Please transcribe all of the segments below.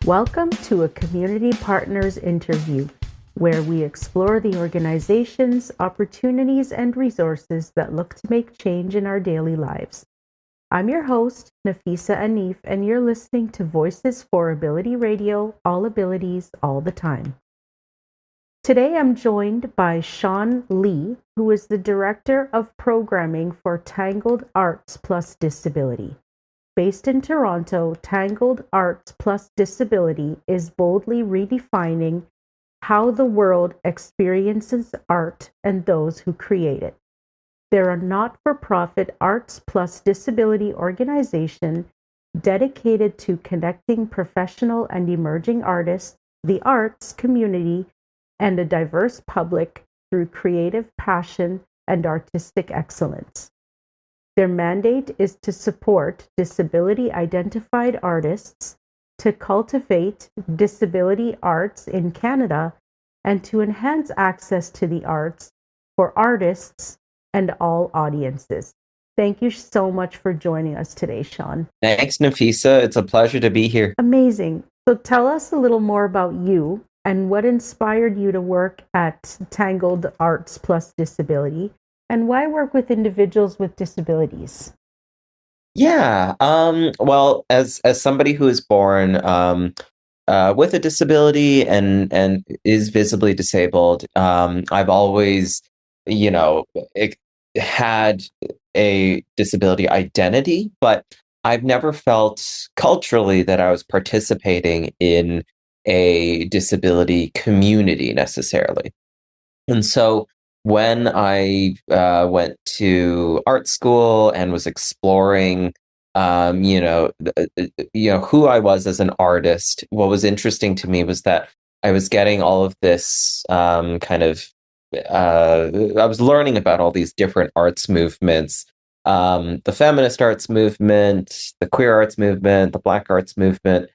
Welcome to a Community Partners interview, where we explore the organizations, opportunities, and resources that look to make change in our daily lives. I'm your host, Nafisah Anif, and you're listening to Voices for Ability Radio, all abilities, all the time. Today I'm joined by Sean Lee, who is the Director of Programming for Tangled Arts Disability. Based in Toronto, Tangled Arts Disability is boldly redefining how the world experiences art and those who create it. They're a not-for-profit arts plus disability organization dedicated to connecting professional and emerging artists, the arts community, and a diverse public through creative passion and artistic excellence. Their mandate is to support disability-identified artists, to cultivate disability arts in Canada, and to enhance access to the arts for artists and all audiences. Thank you so much for joining us today, Sean. Thanks, Nafisa. It's a pleasure to be here. Amazing. So tell us a little more about you and what inspired you to work at Tangled Arts Disability, and why work with individuals with disabilities? Yeah. Well, as somebody who is born with a disability and is visibly disabled, I've always, you know, had a disability identity, but I've never felt culturally that I was participating in a disability community necessarily. And so when I went to art school and was exploring, who I was as an artist, what was interesting to me was that I was getting all of this I was learning about all these different arts movements, the feminist arts movement, the queer arts movement, the Black arts movement.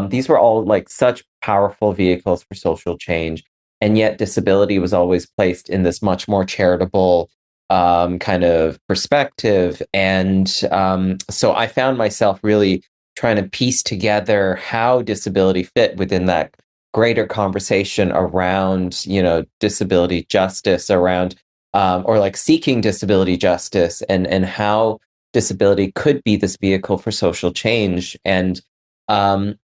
These were all like such powerful vehicles for social change. And yet disability was always placed in this much more charitable kind of perspective. And so I found myself really trying to piece together how disability fit within that greater conversation around, disability justice, around or like seeking disability justice, and how disability could be this vehicle for social change. And in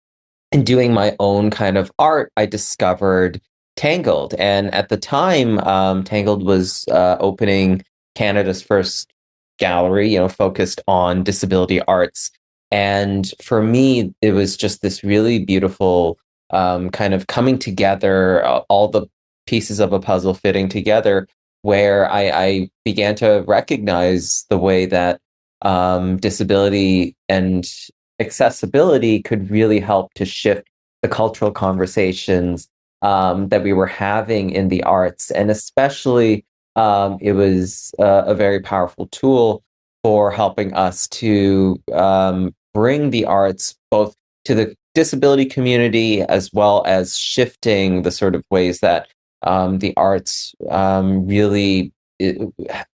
doing my own kind of art, I discovered Tangled. And at the time, Tangled was opening Canada's first gallery, focused on disability arts. And for me, it was just this really beautiful kind of coming together, all the pieces of a puzzle fitting together, where I began to recognize the way that disability and accessibility could really help to shift the cultural conversations that we were having in the arts. And especially, it was a very powerful tool for helping us to bring the arts both to the disability community, as well as shifting the sort of ways that the arts really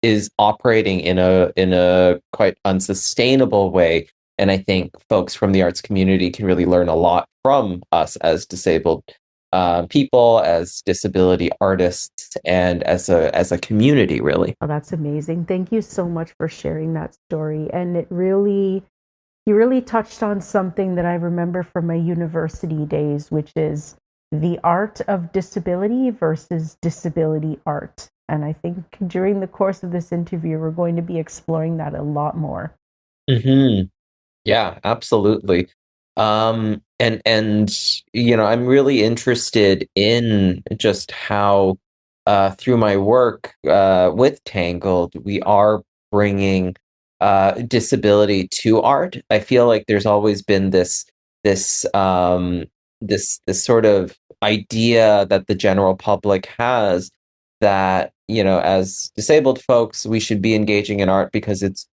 is operating in a quite unsustainable way. And I think folks from the arts community can really learn a lot from us as disabled people, as disability artists, and as a community, really. Oh, that's amazing. Thank you so much for sharing that story. And you really touched on something that I remember from my university days, which is the art of disability versus disability art. And I think during the course of this interview, we're going to be exploring that a lot more. Hmm. Yeah, absolutely. And I'm really interested in just how through my work with Tangled, we are bringing disability to art. I feel like there's always been this this sort of idea that the general public has that, as disabled folks, we should be engaging in art because it's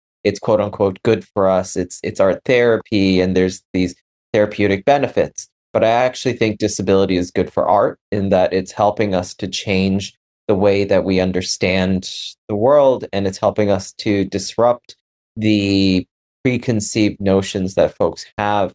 quote unquote good for us. It's art therapy, and there's these therapeutic benefits. But I actually think disability is good for art in that it's helping us to change the way that we understand the world, and it's helping us to disrupt the preconceived notions that folks have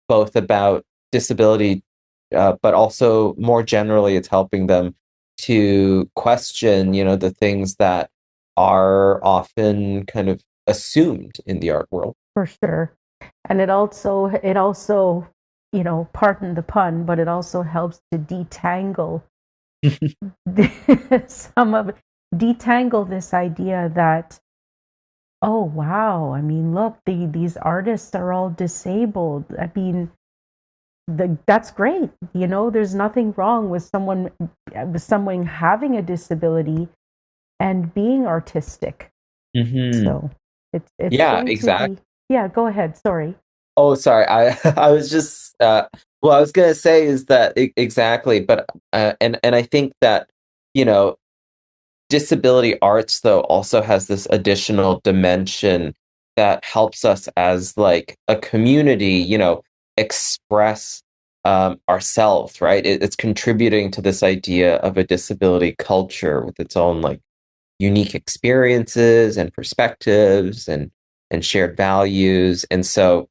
both about disability, but also more generally, it's helping them to question, the things that are often kind of assumed in the art world. For sure. And it also, pardon the pun, but it also helps to detangle some of detangle this idea that, oh wow, I mean, look, these artists are all disabled. I mean, that's great. There's nothing wrong with someone having a disability and being artistic. Hmm. So it's Yeah, going to exactly. be, yeah, go ahead. Sorry. Oh, sorry. I was just well, I was gonna say is that exactly, but and I think that you know disability arts though also has this additional dimension that helps us as like a community, express ourselves, right? It's contributing to this idea of a disability culture with its own like unique experiences and perspectives and shared values. And so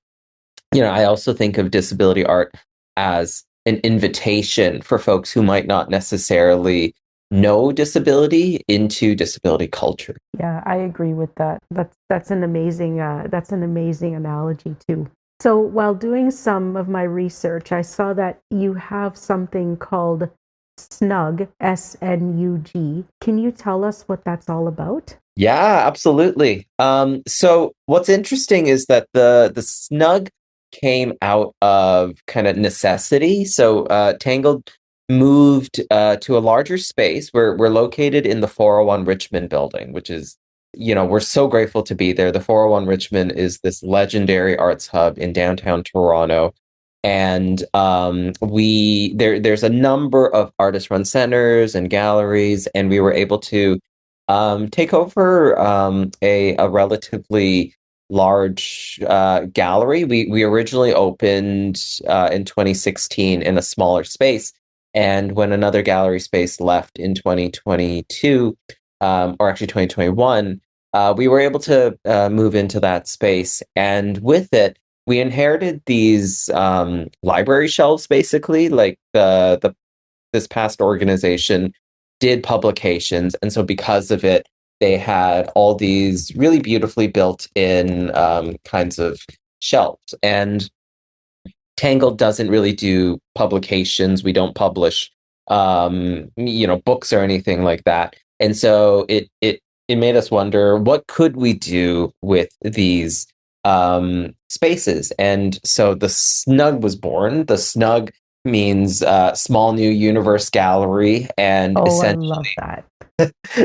I also think of disability art as an invitation for folks who might not necessarily know disability into disability culture. Yeah, I agree with that. That's an amazing analogy too. So while doing some of my research, I saw that you have something called SNUG, SNUG. Can you tell us what that's all about? Yeah, absolutely. So what's interesting is that the snug came out of kind of necessity. So Tangled moved to a larger space. We're located in the 401 Richmond building, which is, we're so grateful to be there. The 401 Richmond is this legendary arts hub in downtown Toronto. And there's a number of artist-run centers and galleries, and we were able to take over a relatively large gallery. We originally opened in 2016 in a smaller space, and when another gallery space left in 2022, or actually 2021, we were able to move into that space, and with it, we inherited these library shelves, basically, like the this past organization did publications. And so because of it, they had all these really beautifully built in kinds of shelves. And Tangled doesn't really do publications. We don't publish, books or anything like that. And so it made us wonder what could we do with these spaces. And so the Snug was born. The Snug means small new universe gallery, and Oh, I essentially love that.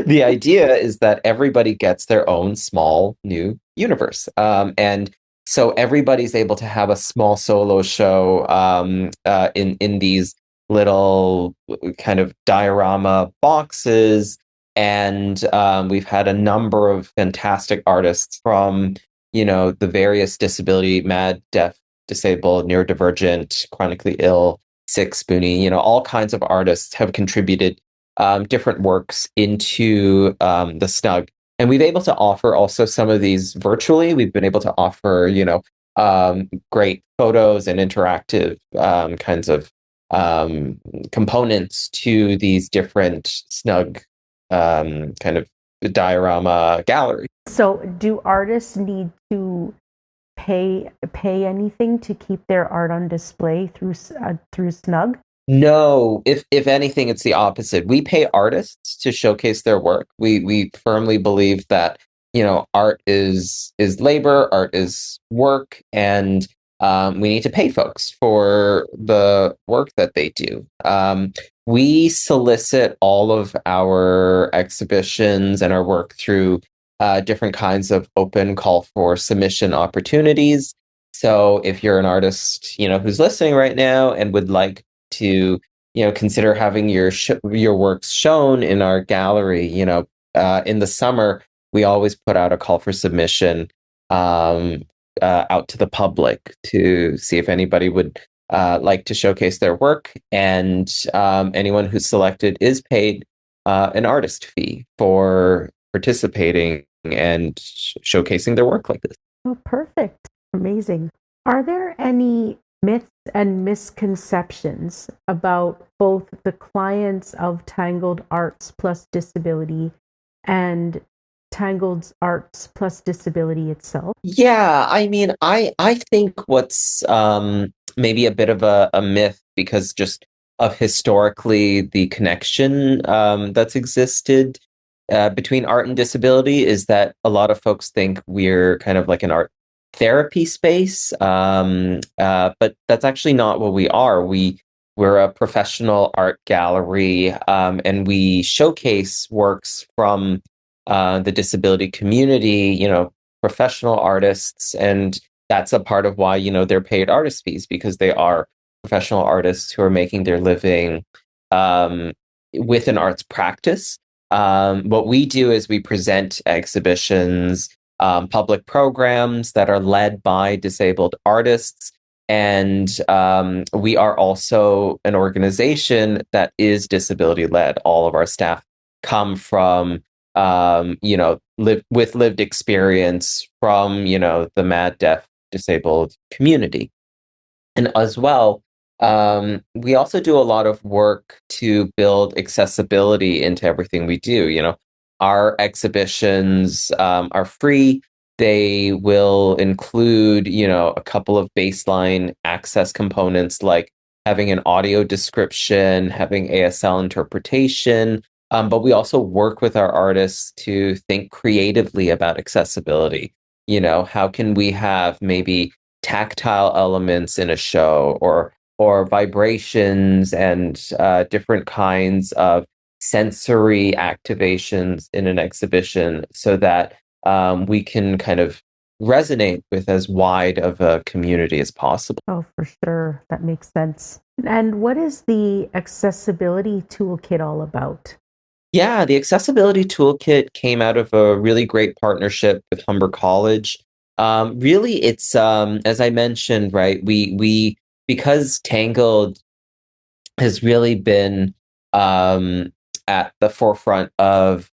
the idea is that everybody gets their own small new universe. And so everybody's able to have a small solo show in these little kind of diorama boxes. And we've had a number of fantastic artists from, the various disability, mad, deaf, disabled, neurodivergent, chronically ill, sick, spoony, all kinds of artists have contributed different works into the Snug. And we've been able to offer also some of these virtually. We've been able to offer, great photos and interactive kinds of components to these different Snug kind of diorama galleries. So, do artists need to pay anything to keep their art on display through Snug? No, if anything, it's the opposite. We pay artists to showcase their work. We firmly believe that, art is labor, art is work, and we need to pay folks for the work that they do. We solicit all of our exhibitions and our work through different kinds of open call for submission opportunities. So if you're an artist, who's listening right now and would like to consider having your works shown in our gallery, in the summer we always put out a call for submission um, out to the public to see if anybody would like to showcase their work, and anyone who's selected is paid an artist fee for participating and showcasing their work like this. Oh, perfect. Amazing. Are there any myths and misconceptions about both the clients of Tangled Arts Plus Disability and Tangled Arts Plus Disability itself? Yeah, I mean, I think what's maybe a bit of a myth because just of historically the connection that's existed between art and disability is that a lot of folks think we're kind of like an art therapy space, but that's actually not what we are. We're a professional art gallery, and we showcase works from the disability community, professional artists, and that's a part of why they're paid artist fees because they are professional artists who are making their living um, with an arts practice. What we do is we present exhibitions, public programs that are led by disabled artists. And we are also an organization that is disability led. All of our staff come from with lived experience from, the mad, deaf, disabled community. And as well, we also do a lot of work to build accessibility into everything we do. Our exhibitions are free. They will include, a couple of baseline access components like having an audio description, having ASL interpretation. But we also work with our artists to think creatively about accessibility. How can we have maybe tactile elements in a show or vibrations and different kinds of sensory activations in an exhibition so that we can kind of resonate with as wide of a community as possible. Oh, for sure. That makes sense. And what is the accessibility toolkit all about? Yeah, the accessibility toolkit came out of a really great partnership with Humber College. Really, it's as I mentioned, right? We because Tangled has really been at the forefront of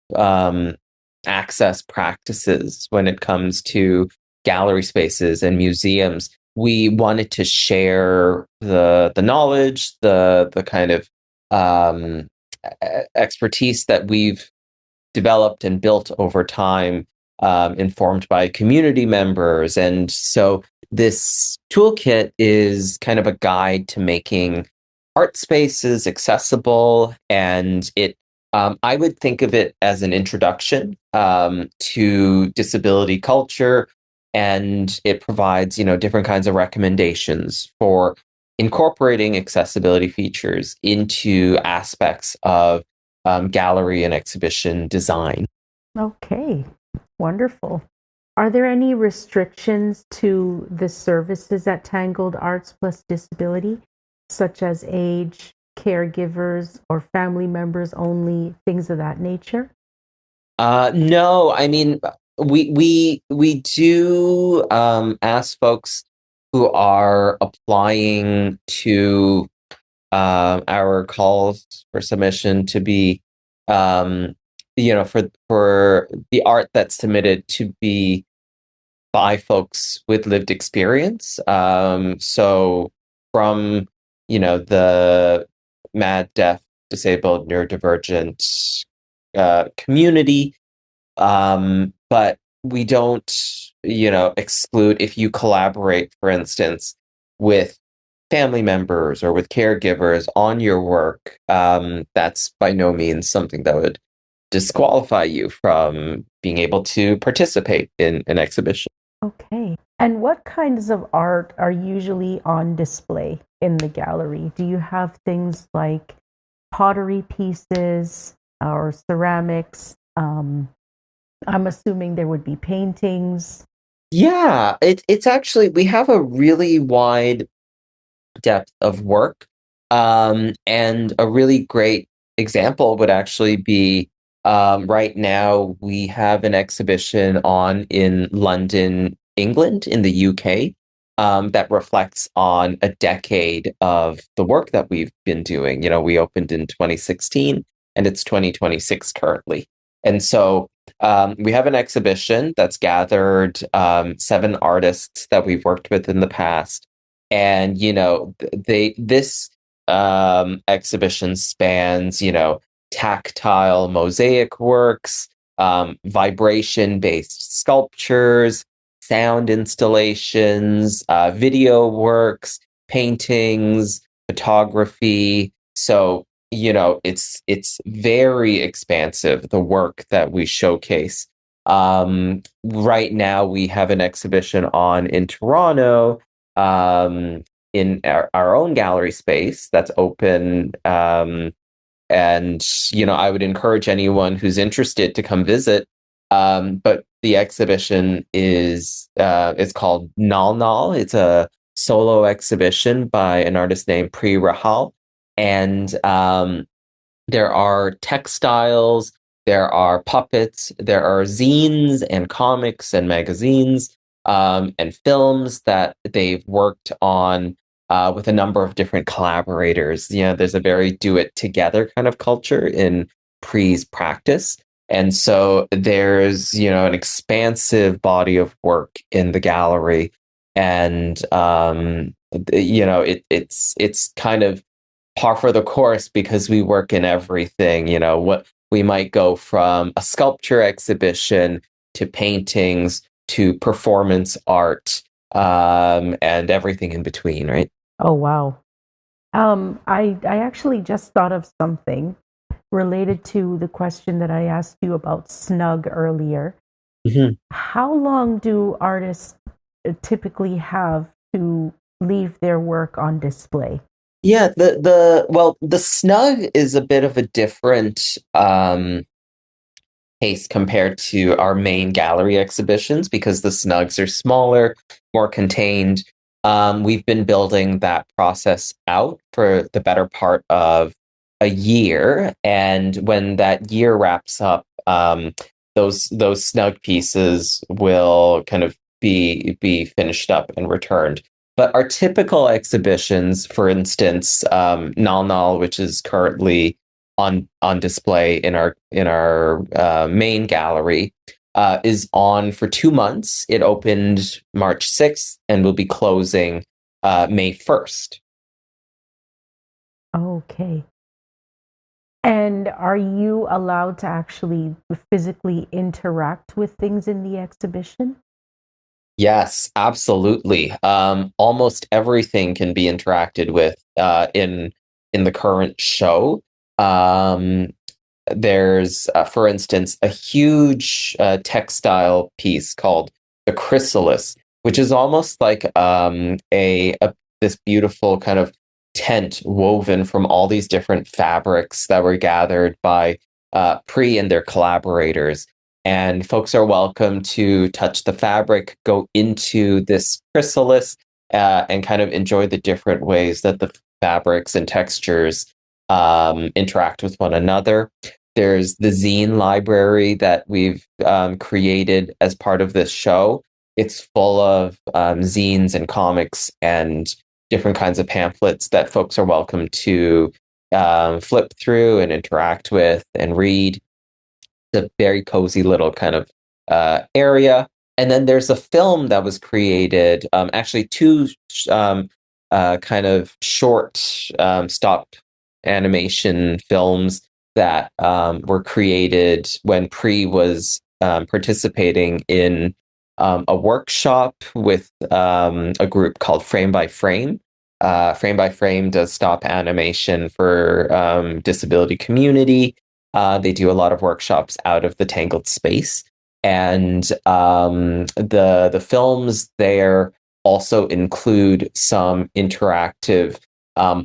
access practices when it comes to gallery spaces and museums. We wanted to share the knowledge, the kind of um, expertise that we've developed and built over time, informed by community members. And so this toolkit is kind of a guide to making art spaces accessible. And I would think of it as an introduction to disability culture. And it provides, different kinds of recommendations for incorporating accessibility features into aspects of gallery and exhibition design. Okay, wonderful. Are there any restrictions to the services at Tangled Arts Plus Disability, such as age, caregivers, or family members only, things of that nature? No, I mean we do ask folks who are applying to our calls for submission to be um, for the art that's submitted to be by folks with lived experience. So from, the mad, deaf, disabled, neurodivergent community. But we don't, exclude if you collaborate, for instance, with family members or with caregivers on your work. That's by no means something that would disqualify you from being able to participate in an exhibition. Okay. And what kinds of art are usually on display in the gallery? Do you have things like pottery pieces or ceramics? I'm assuming there would be paintings. Yeah, it's actually, we have a really wide depth of work. And a really great example would actually be right now we have an exhibition on in London, England, in the UK, that reflects on a decade of the work that we've been doing. We opened in 2016 and it's 2026 currently. And so we have an exhibition that's gathered 7 artists that we've worked with in the past And this exhibition spans tactile mosaic works, vibration based sculptures, sound installations, video works, paintings, photography. So it's very expansive, the work that we showcase. Right now we have an exhibition on in Toronto, um, in our own gallery space that's open. And I would encourage anyone who's interested to come visit. But the exhibition is it's called Nal Nal. It's a solo exhibition by an artist named Pri Rahal, and there are textiles, there are puppets, there are zines and comics and magazines, and films that they've worked on with a number of different collaborators. There's a very do it together kind of culture in Pre's practice. And so there's, an expansive body of work in the gallery. And, it's kind of par for the course because we work in everything. What we might go from a sculpture exhibition to paintings to performance art, and everything in between, right? Oh, wow. I actually just thought of something related to the question that I asked you about snug earlier. Mhm. How long do artists typically have to leave their work on display? Yeah, the snug is a bit of a different case compared to our main gallery exhibitions because the snugs are smaller, more contained. We've been building that process out for the better part of a year, and when that year wraps up, those snug pieces will kind of be finished up and returned. But our typical exhibitions, for instance, Nal Nal, which is currently on display in our main gallery, is on for 2 months. It opened March 6th and will be closing May 1st. Okay. And are you allowed to actually physically interact with things in the exhibition? Yes, absolutely. Almost everything can be interacted with in the current show. Um, there's, for instance, a huge textile piece called the chrysalis, which is almost like a this beautiful kind of tent woven from all these different fabrics that were gathered by Pre and their collaborators. And folks are welcome to touch the fabric, go into this chrysalis, and kind of enjoy the different ways that the fabrics and textures interact with one another. There's the zine library that we've created as part of this show. It's full of zines and comics and different kinds of pamphlets that folks are welcome to flip through and interact with and read. It's a very cozy little kind of area. And then there's a film that was created, actually two kind of short stop animation films that were created when Pre was participating in a workshop with a group called Frame by Frame. Frame by Frame does stop animation for disability community. They do a lot of workshops out of the Tangled space, and the films there also include some interactive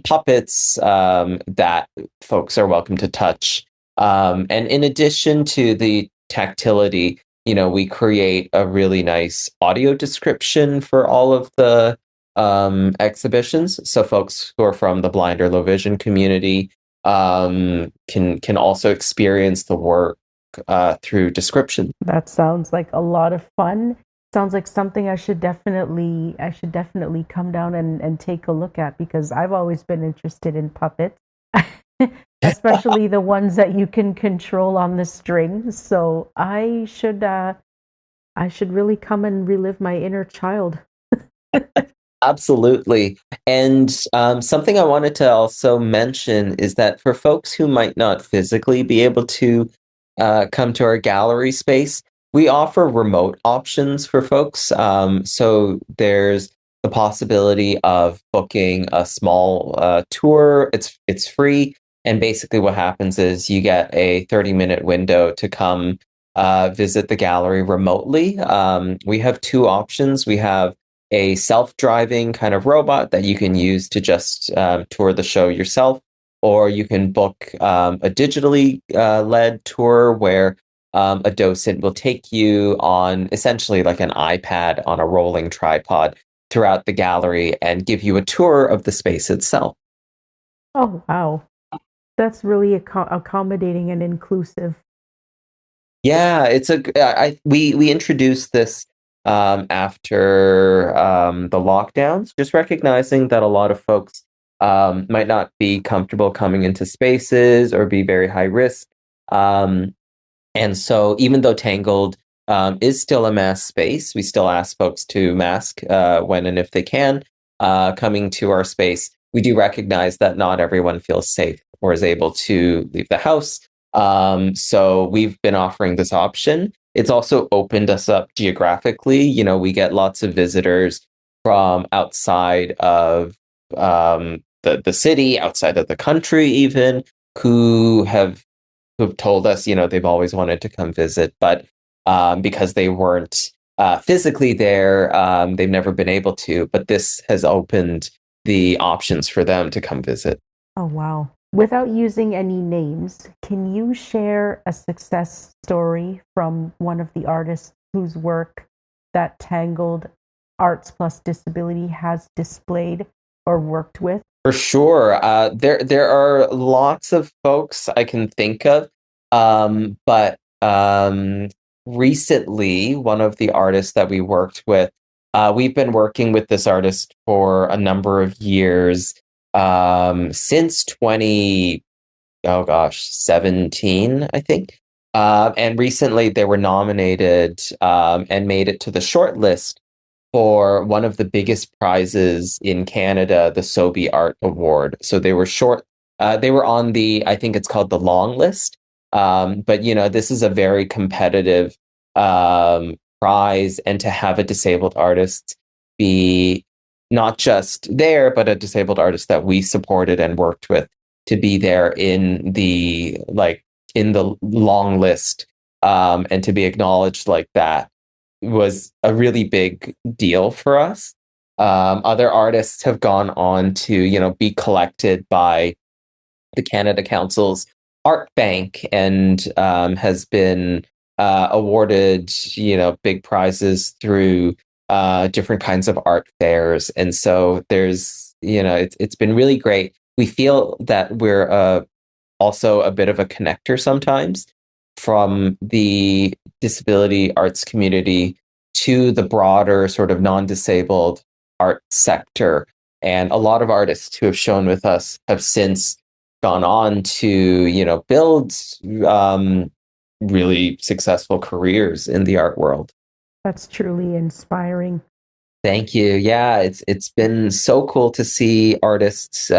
puppets that folks are welcome to touch. And in addition to the tactility, we create a really nice audio description for all of the exhibitions. So folks who are from the blind or low vision community can also experience the work through description. That sounds like a lot of fun. Sounds like something I should definitely come down and take a look at because I've always been interested in puppets, especially the ones that you can control on the strings. So I should really come and relive my inner child. Absolutely. And something I wanted to also mention is that for folks who might not physically be able to come to our gallery space, we offer remote options for folks. So there's the possibility of booking a small tour. It's free, and basically what happens is you get a 30-minute window to come visit the gallery remotely. We have two options. We have a self-driving kind of robot that you can use to just tour the show yourself, or you can book a digitally led tour where a docent will take you on essentially like an iPad on a rolling tripod throughout the gallery and give you a tour of the space itself. Oh, wow. That's really accommodating and inclusive. Yeah, it's a we introduced this after the lockdowns, just recognizing that a lot of folks might not be comfortable coming into spaces or be very high risk. Um, and so, even though Tangled is still a mask space, we still ask folks to mask when and if they can coming to our space. We do recognize that not everyone feels safe or is able to leave the house. So we've been offering this option. It's also opened us up geographically. You know, we get lots of visitors from outside of the city, outside of the country, even who've told us, you know, they've always wanted to come visit, but because they weren't physically there, they've never been able to. But this has opened the options for them to come visit. Oh, wow. Without using any names, can you share a success story from one of the artists whose work that Tangled Arts Plus Disability has displayed or worked with? For sure. There are lots of folks I can think of. But recently, one of the artists that we worked with, we've been working with this artist for a number of years, since 20, oh gosh, 17, I think. And recently they were nominated and made it to the short list for one of the biggest prizes in Canada, the Sobe Art Award. So they were on the, I think it's called the long list. But you know, this is a very competitive prize, and to have a disabled artist be not just there, but a disabled artist that we supported and worked with to be there in the long list, and to be acknowledged like that was a really big deal for us. Other artists have gone on to, you know, be collected by the Canada Council's Art Bank, and has been awarded, you know, big prizes through different kinds of art fairs. And so there's, you know, it's been really great. We feel that we're also a bit of a connector sometimes from the disability arts community to the broader sort of non-disabled art sector. And a lot of artists who have shown with us have since gone on to, you know, build really successful careers in the art world. That's truly inspiring. Thank you. Yeah, it's been so cool to see artists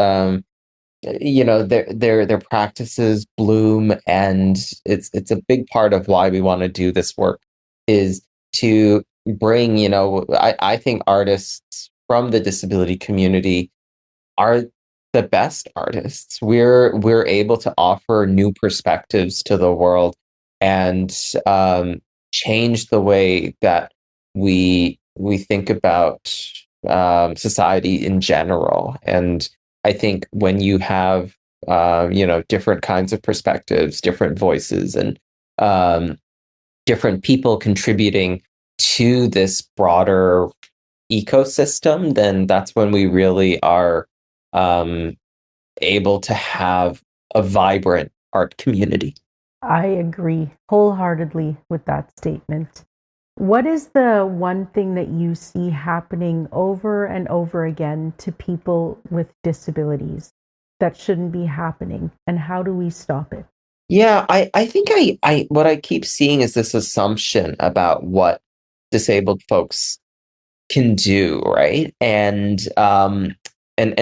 you know, their practices bloom, and it's a big part of why we want to do this work is to bring, you know, I think artists from the disability community are the best artists. We're able to offer new perspectives to the world, and change the way that we think about society in general. And I think when you have you know, different kinds of perspectives, different voices, and um, different people contributing to this broader ecosystem, then that's when we really are um, able to have a vibrant art community. I agree wholeheartedly with that statement. What is the one thing that you see happening over and over again to people with disabilities that shouldn't be happening, and how do we stop it? Yeah, I think I what I keep seeing is this assumption about what disabled folks can do, right? And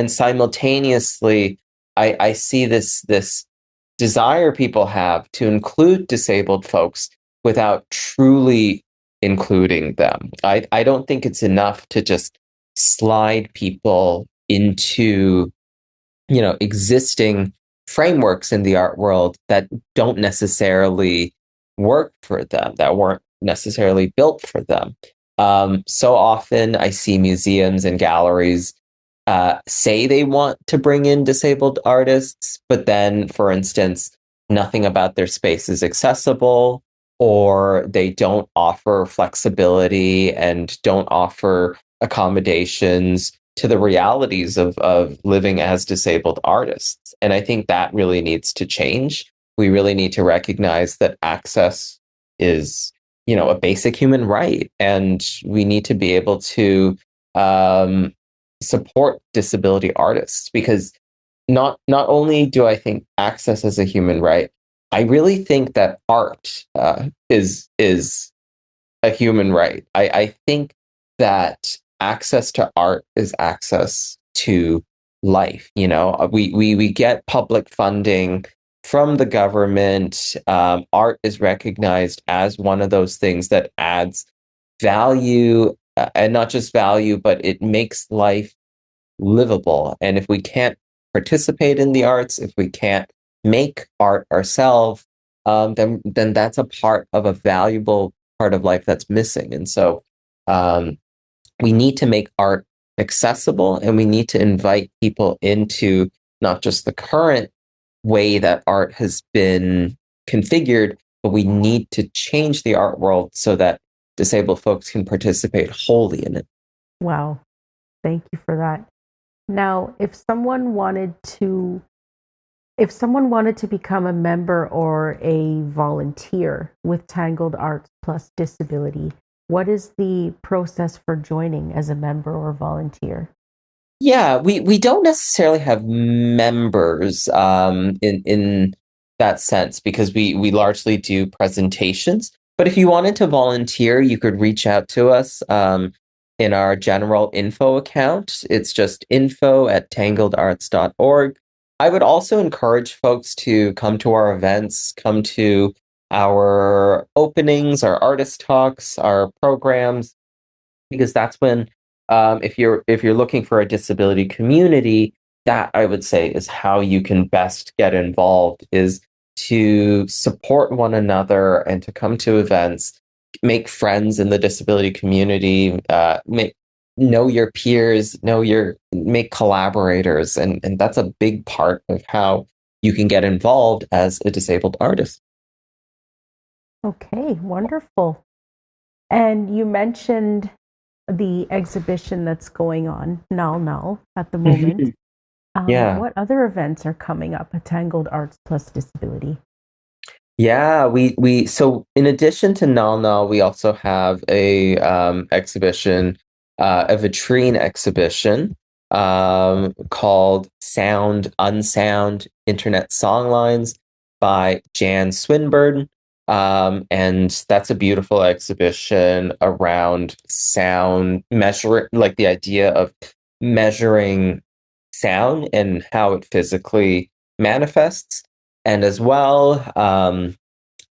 simultaneously, I see this desire people have to include disabled folks without truly including them. I don't think it's enough to just slide people into, existing frameworks in the art world that don't necessarily work for them, that weren't necessarily built for them. So often I see museums and galleries say they want to bring in disabled artists, but then, for instance, nothing about their space is accessible, or they don't offer flexibility and don't offer accommodations to the realities of living as disabled artists. And I think that really needs to change. We really need to recognize that access is, a basic human right, and we need to be able to um, support disability artists, because not only do I think access is a human right, I really think that art is a human right. I think that access to art is access to life. We get public funding from the government. Art is recognized as one of those things that adds value, and not just value, but it makes life livable. And if we can't participate in the arts, if we can't make art ourselves, then that's a part of a valuable part of life that's missing. And so um, we need to make art accessible, and we need to invite people into not just the current way that art has been configured, but we need to change the art world so that disabled folks can participate wholly in it. Wow. Thank you for that. Now, if someone wanted to become a member or a volunteer with Tangled Arts Plus Disability, what is the process for joining as a member or volunteer? Yeah, we don't necessarily have members in that sense, because we largely do presentations. But if you wanted to volunteer, you could reach out to us in our general info account. It's just info@tangledarts.org. I would also encourage folks to come to our events, come to our openings, our artist talks, our programs, because that's when, if you're looking for a disability community, that, I would say, is how you can best get involved, is to support one another and to come to events, make friends in the disability community, know your peers, make collaborators, and that's a big part of how you can get involved as a disabled artist. Okay, wonderful. And you mentioned the exhibition that's going on, Null Null, at the moment. Yeah. What other events are coming up at Tangled Arts Plus Disability? Yeah, we so in addition to Nal, we also have a exhibition, a vitrine exhibition called Sound Unsound Internet Songlines by Jan Swinburne. And that's a beautiful exhibition around sound measure, like the idea of measuring sound and how it physically manifests. And as well,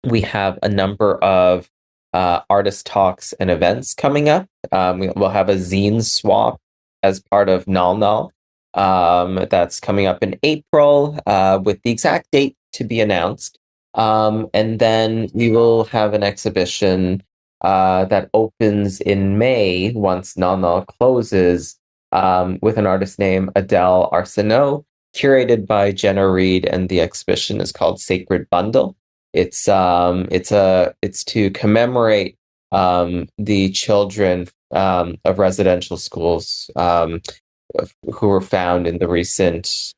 we have a number of artist talks and events coming up. We'll have a zine swap as part of Null Null. That's coming up in April, with the exact date to be announced. And then we will have an exhibition that opens in May once Null Null closes, with an artist named Adele Arsenault, curated by Jenna Reed, and the exhibition is called Sacred Bundle. It's to commemorate the children of residential schools who were found in the recent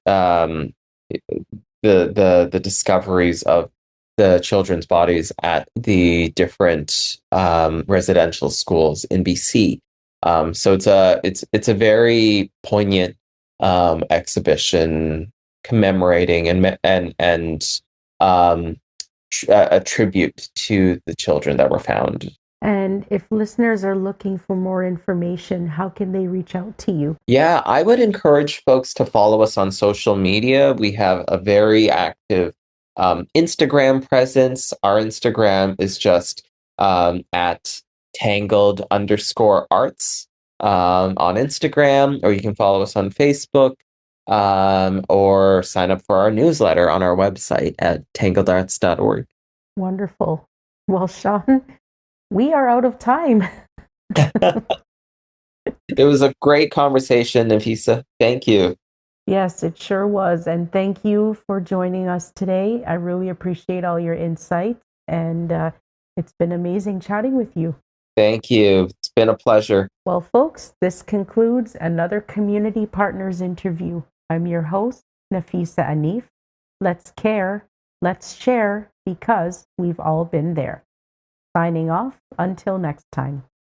the discoveries of the children's bodies at the different residential schools in BC. So it's a very poignant exhibition commemorating and a tribute to the children that were found And if listeners are looking for more information, how can they reach out to you? Yeah, I would encourage folks to follow us on social media. We have a very active Instagram presence. Our Instagram is just at tangled_arts on Instagram, or you can follow us on Facebook, or sign up for our newsletter on our website at tangledarts.org. Wonderful. Well, Sean, we are out of time. It was a great conversation, Nafisa. Thank you. Yes, it sure was. And thank you for joining us today. I really appreciate all your insights, and it's been amazing chatting with you. Thank you. It's been a pleasure. Well, folks, this concludes another Community Partners interview. I'm your host, Nafisah Anif. Let's care, let's share, because we've all been there. Signing off until next time.